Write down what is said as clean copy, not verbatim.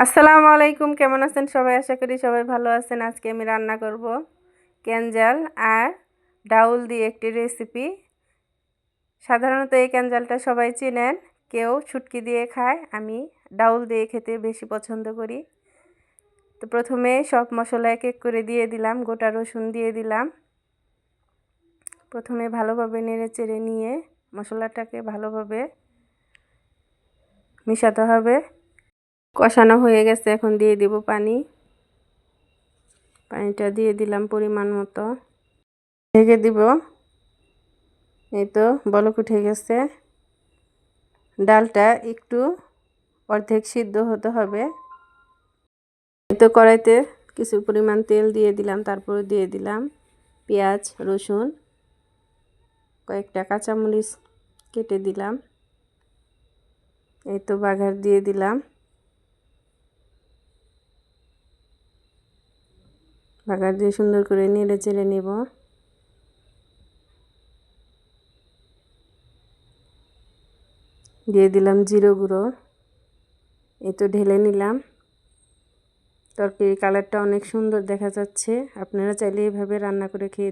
আসসালামু আলাইকুম, কেমন আছেন সবাই? আশা করি সবাই ভালো আছেন। আজকে আমি রান্না করব ক্যানজাল আর ডাউল দিয়ে একটি রেসিপি। সাধারণত এই ক্যানজালটা সবাই চেনেন, কেউ শুটকি দিয়ে খায়, আমি ডাউল দিয়ে খেতে বেশি পছন্দ করি। তো প্রথমে সব মশলা এক এক করে দিয়ে দিলাম, গোটা রসুন দিয়ে দিলাম। প্রথমে ভালোভাবে নেড়ে চেড়ে নিয়ে মশলাটাকে ভালোভাবে মিশাতে হবে। কষানো হয়ে গেছে, এখন দিয়ে দিব পানি। পানিটা দিয়ে দিলাম পরিমাণ মতো, ঢেকে দিব। এই তো বলক উঠে গেছে। ডালটা একটু অর্ধেক সিদ্ধ হতে হবে। এই তো কড়াইতে কিছু পরিমাণ তেল দিয়ে দিলাম, তারপরে দিয়ে দিলাম পেঁয়াজ, রসুন, কয়েকটা কাঁচামরিচ কেটে দিলাম। এই তো বাগার দিয়ে দিলাম। বাগার দিয়ে সুন্দর করে নেড়ে চেড়ে নেব। দিয়ে দিলাম জিরে গুঁড়ো। এই তো ঢেলে নিলাম। তরকারির কালারটা অনেক সুন্দর দেখা যাচ্ছে। আপনারা চাইলে এইভাবে রান্না করে খেয়ে